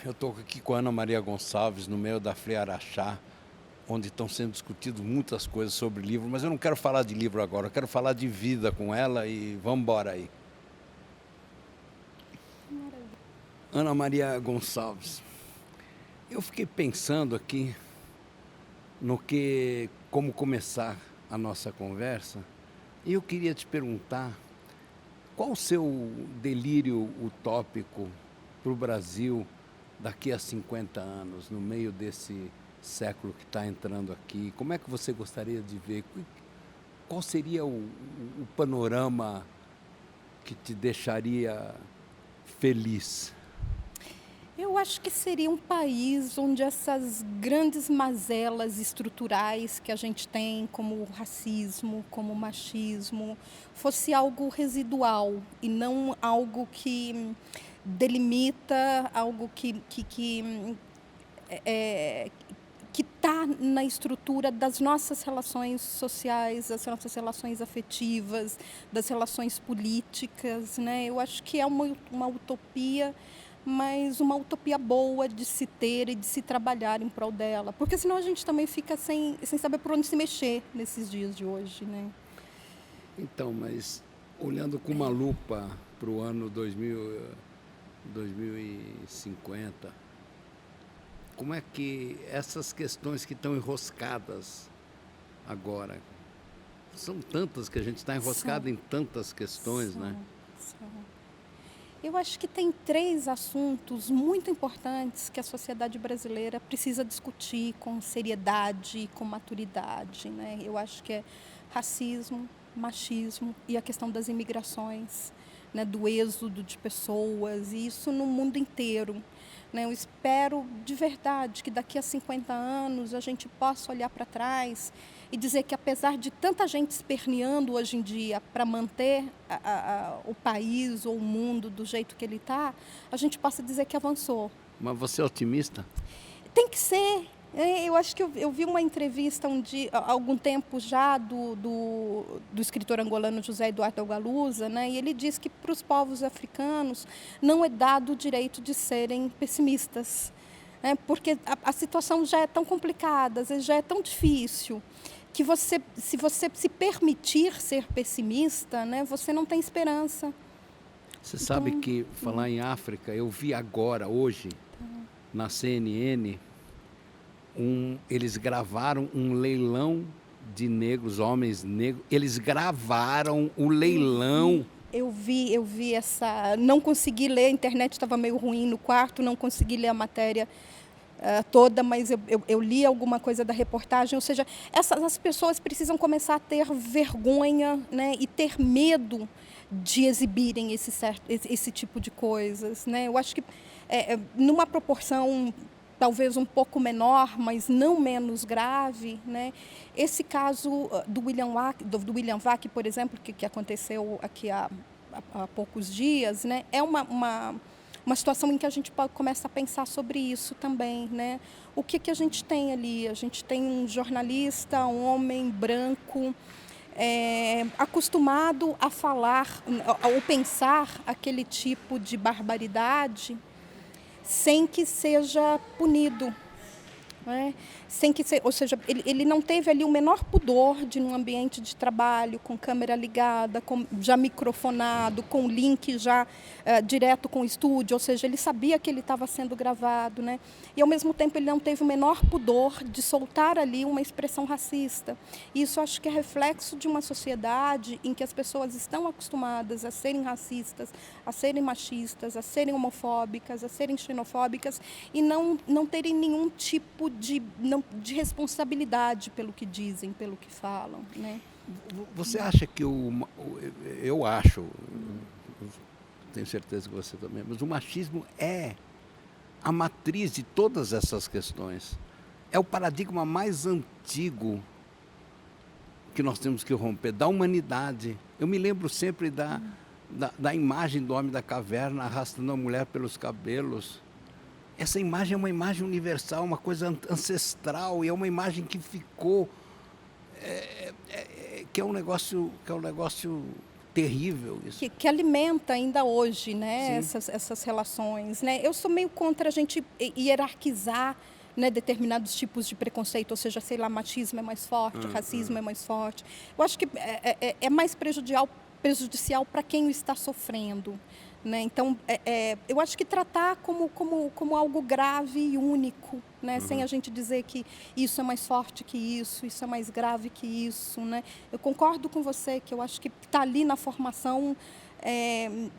Eu estou aqui com a Ana Maria Gonçalves, no meio da Frei Araxá, onde estão sendo discutidas muitas coisas sobre livro, mas eu não quero falar de livro agora, eu quero falar de vida com ela e vamos embora aí. Ana Maria Gonçalves, eu fiquei pensando aqui no que, como começar a nossa conversa, e eu queria te perguntar qual o seu delírio utópico para o Brasil daqui a 50 anos, no meio desse século que está entrando aqui? Como é que você gostaria de ver? Qual seria o panorama que te deixaria feliz? Eu acho que seria um país onde essas grandes mazelas estruturais que a gente tem, como o racismo, como o machismo, fosse algo residual e não algo que delimita, algo que está na estrutura das nossas relações sociais, das nossas relações afetivas, das relações políticas, né? Eu acho que é uma utopia, mas uma utopia boa de se ter e de se trabalhar em prol dela. Porque senão a gente também fica sem saber por onde se mexer nesses dias de hoje, né? Então, mas olhando com uma lupa para o ano 2050, como é que essas questões que estão enroscadas agora, são tantas que a gente está enroscado São, em tantas questões, né? são, são. Eu acho que tem 3 assuntos muito importantes que a sociedade brasileira precisa discutir com seriedade, com maturidade, né? Eu acho que é racismo, machismo e a questão das imigrações, né? Do êxodo de pessoas, e isso no mundo inteiro, né? Eu espero de verdade que daqui a 50 anos a gente possa olhar para trás e dizer que, apesar de tanta gente esperneando hoje em dia para manter o país ou o mundo do jeito que ele está, a gente possa dizer que avançou. Mas você é otimista? Tem que ser. Eu acho que eu vi uma entrevista há algum tempo já do escritor angolano José Eduardo Algalusa, né, e ele diz que para os povos africanos não é dado o direito de serem pessimistas, né, porque a situação já é tão complicada, às vezes já é tão difícil, que se você se permitir ser pessimista, né, você não tem esperança. Você sabe Então, que, falar em África, eu vi agora, hoje, na CNN, eles gravaram um leilão de negros, homens negros. Eles gravaram o leilão. eu vi essa. Não consegui ler, a internet estava meio ruim no quarto, não consegui ler a matéria toda, mas eu li alguma coisa da reportagem. Ou seja, as pessoas precisam começar a ter vergonha, né, e ter medo de exibirem esse tipo de coisas, né? Eu acho que numa proporção talvez um pouco menor, mas não menos grave, né? Esse caso do William Vac, por exemplo, que aconteceu aqui há poucos dias, né? É uma situação em que a gente começa a pensar sobre isso também, né? O que a gente tem ali? A gente tem um jornalista, um homem branco, acostumado a falar ou pensar aquele tipo de barbaridade sem que seja punido, né? Sem que ou seja, ele não teve ali o menor pudor de, num ambiente de trabalho, com câmera ligada, já microfonado, com link já direto com o estúdio, ou seja, ele sabia que ele estava sendo gravado, né? E ao mesmo tempo ele não teve o menor pudor de soltar ali uma expressão racista. E isso acho que é reflexo de uma sociedade em que as pessoas estão acostumadas a serem racistas, a serem machistas, a serem homofóbicas, a serem xenofóbicas e não terem nenhum tipo de responsabilidade pelo que dizem, pelo que falam, né? Você acha que eu acho, eu tenho certeza que você também, mas o machismo é a matriz de todas essas questões. É o paradigma mais antigo que nós temos que romper, da humanidade. Eu me lembro sempre da imagem do homem da caverna arrastando a mulher pelos cabelos. Essa imagem é uma imagem universal, uma coisa ancestral, e é uma imagem que ficou, que é um negócio terrível isso. Que alimenta ainda hoje, né, Sim. essas relações, né? Eu sou meio contra a gente hierarquizar, né, determinados tipos de preconceito, ou seja, sei lá, machismo é mais forte, racismo é mais forte. Eu acho que é mais prejudicial para quem o está sofrendo, né? Então, eu acho que tratar como algo grave e único, né? Sem a gente dizer que isso é mais forte que isso é mais grave que isso, né? Eu concordo com você que eu acho que está ali na formação,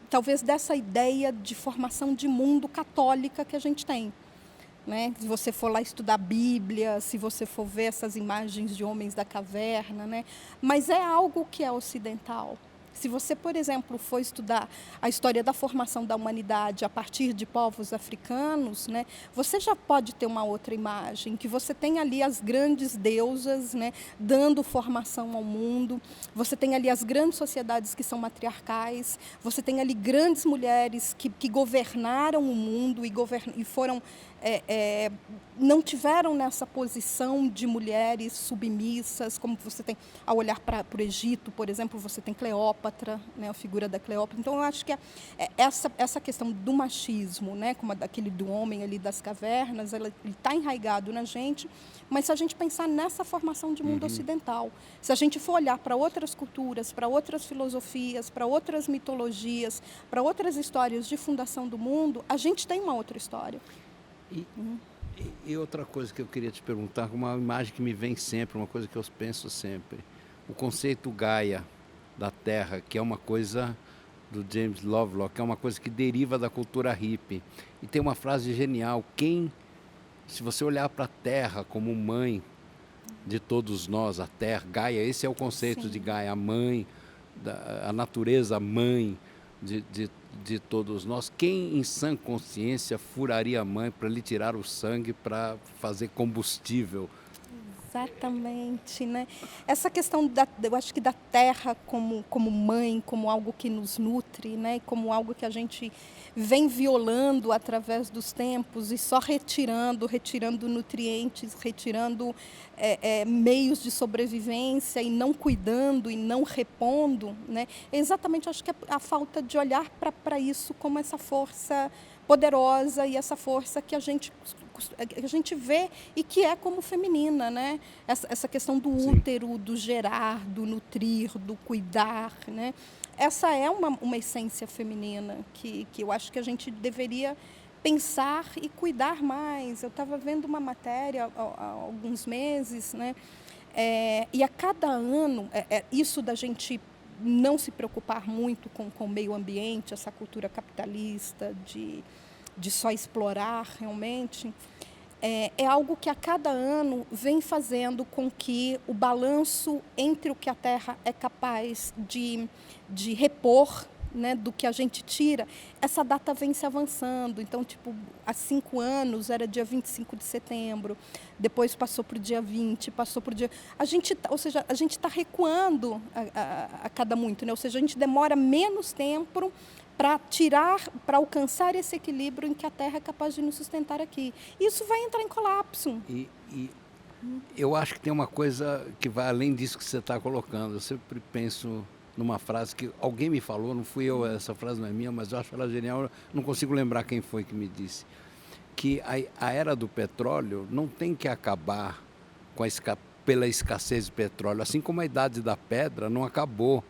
talvez dessa ideia de formação de mundo católica que a gente tem. Né? Se você for lá estudar a Bíblia, se você for ver essas imagens de homens da caverna, né? Mas é algo que é ocidental. Se você, por exemplo, for estudar a história da formação da humanidade a partir de povos africanos, né, você já pode ter uma outra imagem, que você tem ali as grandes deusas, né, dando formação ao mundo, você tem ali as grandes sociedades que são matriarcais, você tem ali grandes mulheres que governaram o mundo e foram... não tiveram nessa posição de mulheres submissas, como você tem, ao olhar para o Egito, por exemplo, você tem Cleópatra, né, a figura da Cleópatra. Então, eu acho que essa questão do machismo, né, como aquele do homem ali das cavernas, ele está enraizado na gente, mas se a gente pensar nessa formação de mundo ocidental, se a gente for olhar para outras culturas, para outras filosofias, para outras mitologias, para outras histórias de fundação do mundo, a gente tem uma outra história. E outra coisa que eu queria te perguntar, uma imagem que me vem sempre, uma coisa que eu penso sempre, o conceito Gaia da Terra, que é uma coisa do James Lovelock, que é uma coisa que deriva da cultura hippie. E tem uma frase genial, se você olhar para a Terra como mãe de todos nós, a Terra, Gaia, esse é o conceito de Gaia, a mãe, a natureza mãe de todos nós. Quem em sã consciência furaria a mãe para lhe tirar o sangue para fazer combustível? Exatamente, né? Essa questão, eu acho que da terra como mãe, como algo que nos nutre, né? Como algo que a gente vem violando através dos tempos e só retirando nutrientes, retirando meios de sobrevivência e não cuidando e não repondo, né? É exatamente, acho que a falta de olhar para isso como essa força poderosa e essa força que a gente vê e que é como feminina, né? Essa questão do útero, do gerar, do nutrir, do cuidar, né? Essa é uma essência feminina que eu acho que a gente deveria pensar e cuidar mais. Eu estava vendo uma matéria há alguns meses, né? E a cada ano, isso da gente não se preocupar muito com o meio ambiente, essa cultura capitalista de só explorar realmente, é algo que a cada ano vem fazendo com que o balanço entre o que a Terra é capaz de repor, né, do que a gente tira, essa data vem se avançando. Então, tipo, há 5 anos era dia 25 de setembro, depois passou para o dia 20, passou para o dia... Ou seja, a gente está recuando a cada muito, né? Ou seja, a gente demora menos tempo para alcançar esse equilíbrio em que a Terra é capaz de nos sustentar aqui. Isso vai entrar em colapso. E eu acho que tem uma coisa que vai além disso que você está colocando. Eu sempre penso numa frase que alguém me falou, não fui eu, essa frase não é minha, mas eu acho ela genial, não consigo lembrar quem foi que me disse, que a era do petróleo não tem que acabar pela escassez de petróleo, assim como a idade da pedra não acabou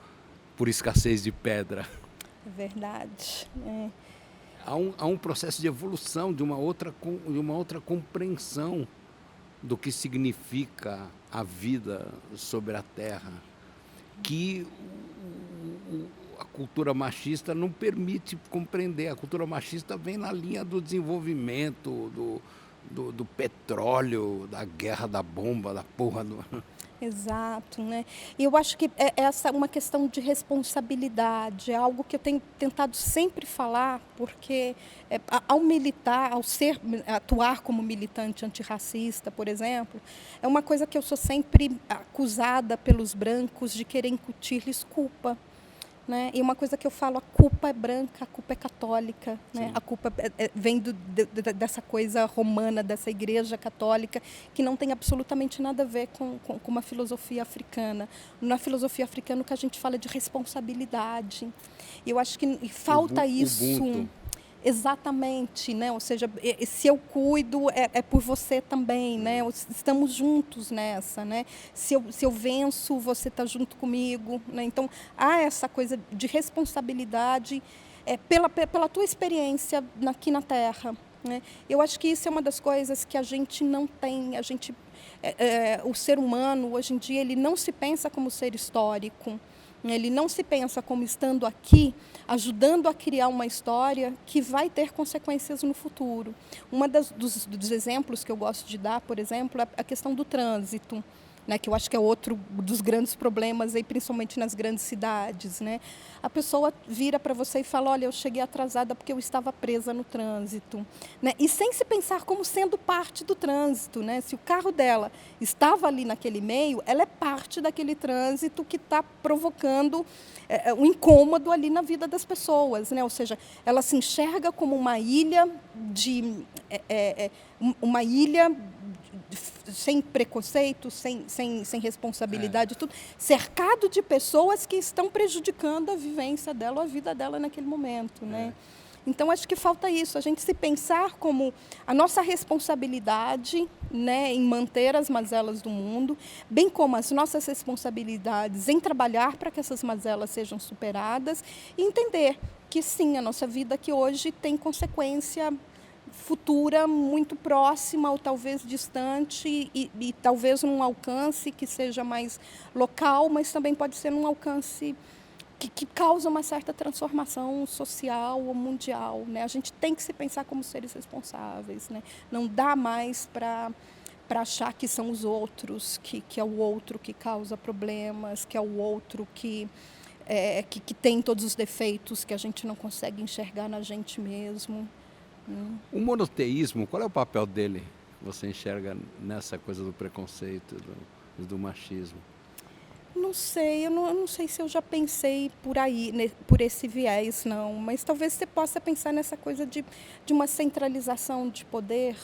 por escassez de pedra. É verdade. Há um processo de evolução, de uma outra compreensão do que significa a vida sobre a Terra, que a cultura machista não permite compreender. A cultura machista vem na linha do desenvolvimento, do petróleo, da guerra da bomba, da porra do... Exato, né? E eu acho que essa é uma questão de responsabilidade, é algo que eu tenho tentado sempre falar, porque ao militar, atuar como militante antirracista, por exemplo, é uma coisa que eu sou sempre acusada pelos brancos de querer incutir-lhes culpa. né? E uma coisa que eu falo, a culpa é branca, a culpa é católica, né? A culpa vem dessa coisa romana, dessa igreja católica, que não tem absolutamente nada a ver com uma filosofia africana. Na filosofia africana, o que a gente fala é de responsabilidade. E eu acho que falta isso. Ubuntu. Exatamente, né? Ou seja, se eu cuido, é por você também, né? Estamos juntos nessa, né? Se eu venço, você está junto comigo, né? Então, há essa coisa de responsabilidade pela tua experiência aqui na Terra, né? Eu acho que isso é uma das coisas que a gente não tem. O ser humano, hoje em dia, ele não se pensa como ser histórico. Ele não se pensa como estando aqui, ajudando a criar uma história que vai ter consequências no futuro. Dos exemplos que eu gosto de dar, por exemplo, é a questão do trânsito, né, que eu acho que é outro dos grandes problemas, aí, principalmente nas grandes cidades, né? A pessoa vira para você e fala, olha, eu cheguei atrasada porque eu estava presa no trânsito, né? E sem se pensar como sendo parte do trânsito, né? Se o carro dela estava ali naquele meio, ela é parte daquele trânsito que está provocando um incômodo ali na vida das pessoas, né? Ou seja, ela se enxerga como uma ilha sem preconceito, sem responsabilidade, tudo, cercado de pessoas que estão prejudicando a vivência dela, a vida dela naquele momento, né? Então, acho que falta isso, a gente se pensar como a nossa responsabilidade, né, em manter as mazelas do mundo, bem como as nossas responsabilidades em trabalhar para que essas mazelas sejam superadas e entender que, sim, a nossa vida aqui hoje tem consequência futura muito próxima ou talvez distante e talvez num alcance que seja mais local, mas também pode ser num alcance que causa uma certa transformação social ou mundial, né? A gente tem que se pensar como seres responsáveis, né? Não dá mais para achar que são os outros, que é o outro que causa problemas, que é o outro que tem todos os defeitos que a gente não consegue enxergar na gente mesmo. O monoteísmo, qual é o papel dele, você enxerga nessa coisa do preconceito, do machismo? Não sei, eu não sei se eu já pensei por aí, por esse viés, não. Mas talvez você possa pensar nessa coisa de uma centralização de poder,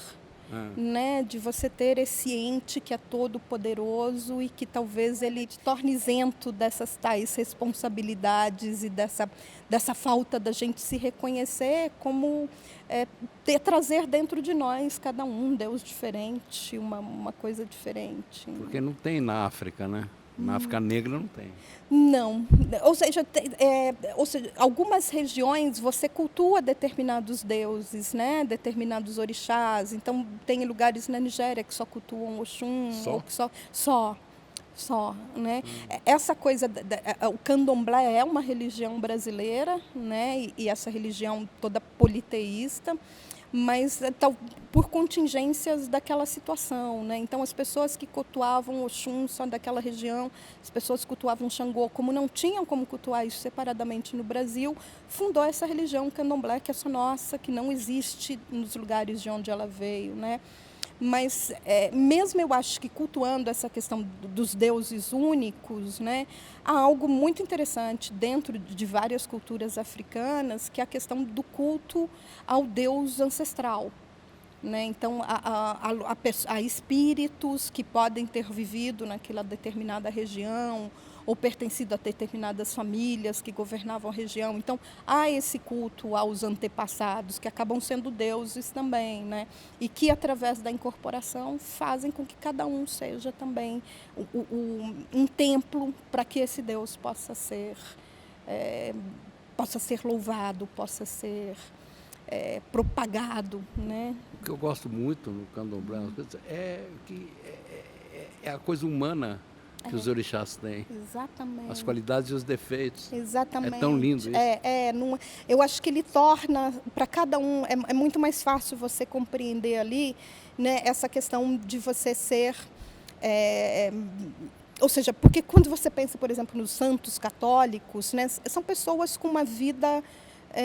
né? De você ter esse ente que é todo poderoso e que talvez ele te torne isento dessas tais responsabilidades e dessa falta da gente se reconhecer como trazer dentro de nós, cada um, Deus diferente, uma coisa diferente. Porque não tem na África, né? Na África Negra não tem. Não, ou seja, algumas regiões você cultua determinados deuses, né? Determinados orixás. Então tem lugares na Nigéria que só cultuam Oxum, ou que só, né? Essa coisa, o candomblé é uma religião brasileira, né? E essa religião toda politeísta, mas por contingências daquela situação, né? Então as pessoas que cultuavam Oxum só daquela região, as pessoas que cultuavam Xangô, como não tinham como cultuar isso separadamente no Brasil, fundou essa religião candomblé que é só nossa, que não existe nos lugares de onde ela veio, né? Mas mesmo eu acho que cultuando essa questão dos deuses únicos, né, há algo muito interessante dentro de várias culturas africanas, que é a questão do culto ao deus ancestral. Né? Então, há espíritos que podem ter vivido naquela determinada região ou pertencido a determinadas famílias que governavam a região. Então, há esse culto aos antepassados, que acabam sendo deuses também, né? E que, através da incorporação, fazem com que cada um seja também um templo para que esse Deus possa ser louvado, possa ser propagado, né? O que eu gosto muito no candomblé é que é a coisa humana que os orixás têm. Exatamente. As qualidades e os defeitos. Exatamente. É tão lindo isso. Eu acho que ele torna, para cada um, é muito mais fácil você compreender ali, né, essa questão de você ser... ou seja, porque quando você pensa, por exemplo, nos santos católicos, né, são pessoas com uma vida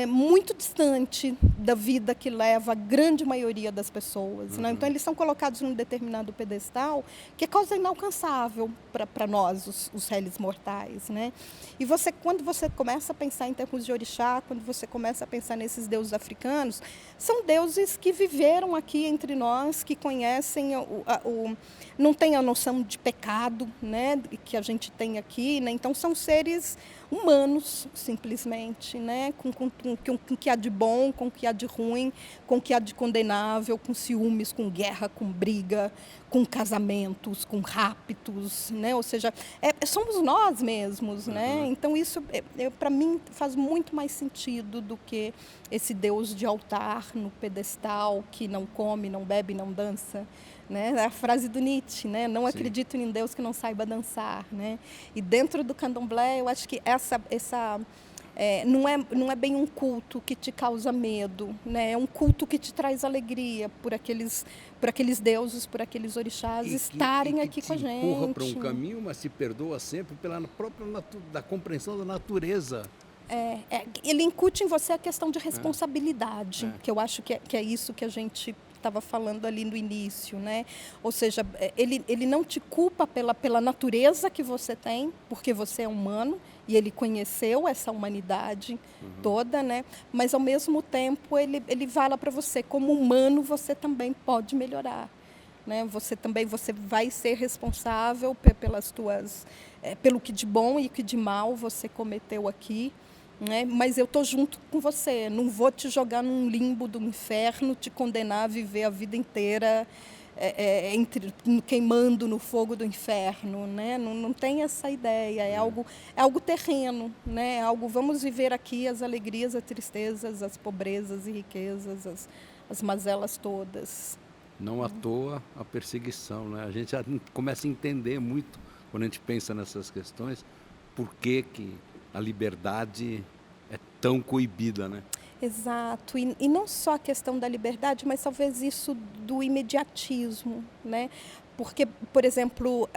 muito distante da vida que leva a grande maioria das pessoas, né? Então, eles são colocados num determinado pedestal que é quase inalcançável para nós, os réis mortais, né? E quando você começa a pensar em termos de orixá, quando você começa a pensar nesses deuses africanos, são deuses que viveram aqui entre nós, que conhecem não têm a noção de pecado, né, que a gente tem aqui, né? Então, são seres humanos, simplesmente, né? Com o que há de bom, com o que há de ruim, com o que há de condenável, com ciúmes, com guerra, com briga, com casamentos, com raptos, né? Ou seja, somos nós mesmos, né? Então, isso, para mim, faz muito mais sentido do que esse Deus de altar no pedestal que não come, não bebe, não dança. Né? É a frase do Nietzsche, né? Não acredito em Deus que não saiba dançar, né? E dentro do candomblé, eu acho que não é bem um culto que te causa medo, né? É um culto que te traz alegria por aqueles deuses, por aqueles orixás estarem aqui com a gente. Te empurra para um caminho, mas se perdoa sempre pela própria da compreensão da natureza. Ele incute em você a questão de responsabilidade, que eu acho que é isso que a gente estava falando ali no início, né? Ou seja, ele não te culpa pela natureza que você tem, porque você é humano e ele conheceu essa humanidade toda, né? Mas ao mesmo tempo ele fala para você, como humano você também pode melhorar, né? Você vai ser responsável pelo que de bom e que de mal você cometeu aqui. Né? Mas eu estou junto com você, não vou te jogar num limbo do inferno, te condenar a viver a vida inteira queimando no fogo do inferno, né? Não tem essa ideia, é algo terreno, né? Vamos viver aqui as alegrias, as tristezas, as pobrezas e riquezas, as mazelas todas. Não à toa a perseguição, né? A gente já começa a entender muito, quando a gente pensa nessas questões, por que a liberdade é tão coibida, né? Exato, e não só a questão da liberdade, mas talvez isso do imediatismo, né? Porque, por exemplo,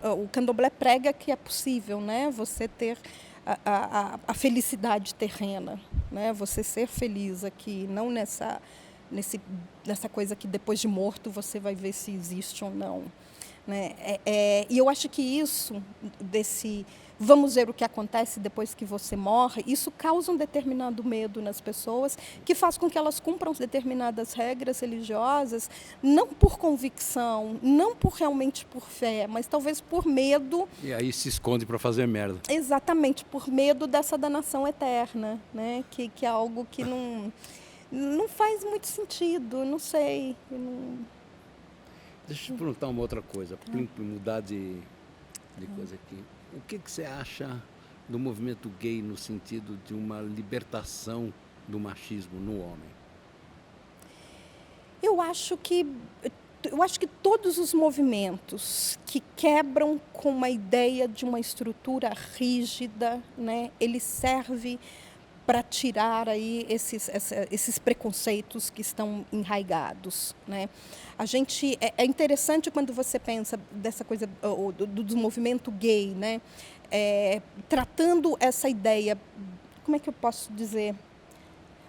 o candomblé prega que é possível, né? Você ter a felicidade terrena, né? Você ser feliz aqui, não nessa coisa que depois de morto você vai ver se existe ou não. Né? E eu acho que isso, vamos ver o que acontece depois que você morre, isso causa um determinado medo nas pessoas, que faz com que elas cumpram determinadas regras religiosas, não por convicção, não realmente por fé, mas talvez por medo. E aí se esconde para fazer merda. Exatamente, por medo dessa danação eterna, né? Que é algo que não faz muito sentido, não sei. Deixa eu te perguntar uma outra coisa, para mudar de coisa aqui. O que você acha do movimento gay no sentido de uma libertação do machismo no homem? Eu acho que todos os movimentos que quebram com uma ideia de uma estrutura rígida, né, ele serve para tirar aí esses preconceitos que estão enraigados, né? É interessante quando você pensa dessa coisa do movimento gay, né? Tratando essa ideia, como é que eu posso dizer?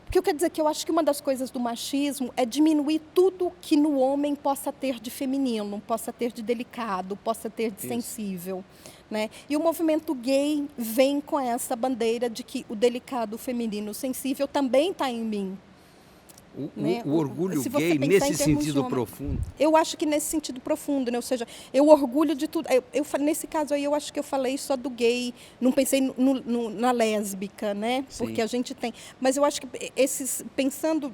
Porque eu quero dizer que eu acho que uma das coisas do machismo é diminuir tudo que no homem possa ter de feminino, possa ter de delicado, possa ter de sensível. Né? E o movimento gay vem com essa bandeira de que o delicado, o feminino, o sensível também está em mim. O orgulho gay nesse sentido profundo? Eu acho que nesse sentido profundo, né? Ou seja, eu orgulho de tudo. Nesse caso aí, eu acho que eu falei só do gay, não pensei na lésbica, né? Sim. Porque a gente tem. Mas eu acho que pensando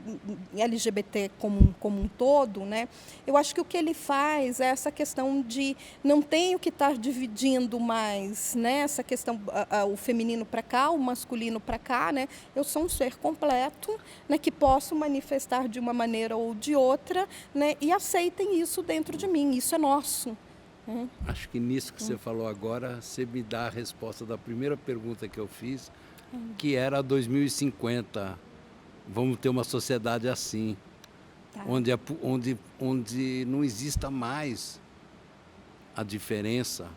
em LGBT como um todo, né? Eu acho que o que ele faz é essa questão de não tenho que estar dividindo mais, né? Essa questão, o feminino para cá, o masculino para cá, né? Eu sou um ser completo, né? Que posso manifestar de uma maneira ou de outra, né? E aceitem isso dentro de mim, isso é nosso. Né? Acho que nisso que você falou agora, você me dá a resposta da primeira pergunta que eu fiz, que era 2050. Vamos ter uma sociedade assim, tá. onde não exista mais a diferença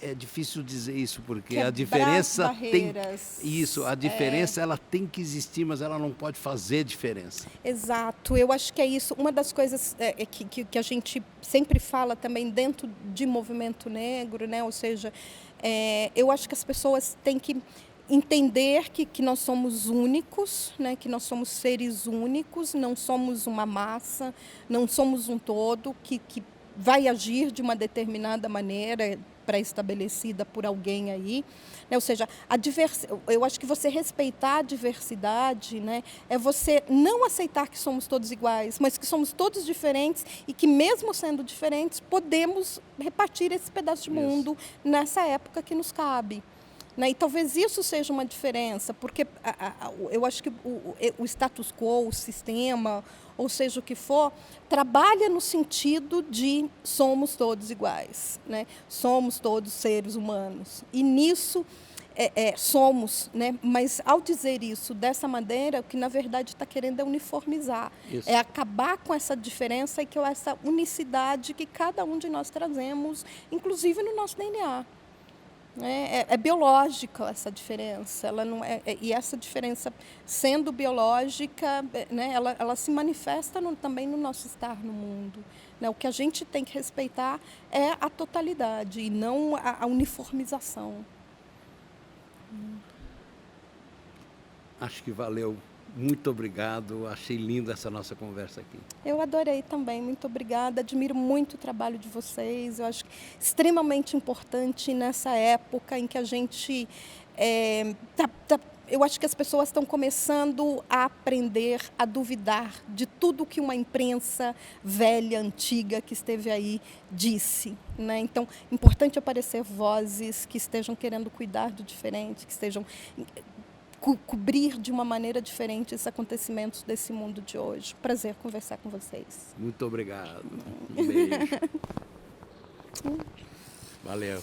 é difícil dizer isso, porque Quebrar a diferença tem... barreiras. Isso, a diferença ela tem que existir, mas ela não pode fazer diferença. Exato, eu acho que é isso. Uma das coisas que a gente sempre fala também dentro de movimento negro, né? Ou seja, eu acho que as pessoas têm que entender que nós somos únicos, né? Que nós somos seres únicos, não somos uma massa, não somos um todo que vai agir de uma determinada maneira pré-estabelecida por alguém aí, né? Ou seja, eu acho que você respeitar a diversidade, né, é você não aceitar que somos todos iguais, mas que somos todos diferentes e que mesmo sendo diferentes, podemos repartir esse pedaço de mundo nessa época que nos cabe. Né? E talvez isso seja uma diferença, porque eu acho que o status quo, o sistema, ou seja o que for, trabalha no sentido de somos todos iguais, né? Somos todos seres humanos. E nisso somos, né? Mas ao dizer isso dessa maneira, o que na verdade está querendo é uniformizar, Isso. é acabar com essa diferença e com essa unicidade que cada um de nós trazemos, inclusive no nosso DNA. É biológica essa diferença, ela não e essa diferença, sendo biológica, né, ela se manifesta também no nosso estar no mundo. Né? O que a gente tem que respeitar é a totalidade e não a uniformização. Acho que valeu. Muito obrigado. Achei linda essa nossa conversa aqui. Eu adorei também, muito obrigada. Admiro muito o trabalho de vocês. Eu acho que extremamente importante nessa época em que a gente eu acho que as pessoas estão começando a aprender a duvidar de tudo que uma imprensa velha, antiga, que esteve aí, disse. Né? Então, é importante aparecer vozes que estejam querendo cuidar do diferente, que estejam cobrir de uma maneira diferente esses acontecimentos desse mundo de hoje. Prazer conversar com vocês. Muito obrigado. Um beijo. Valeu.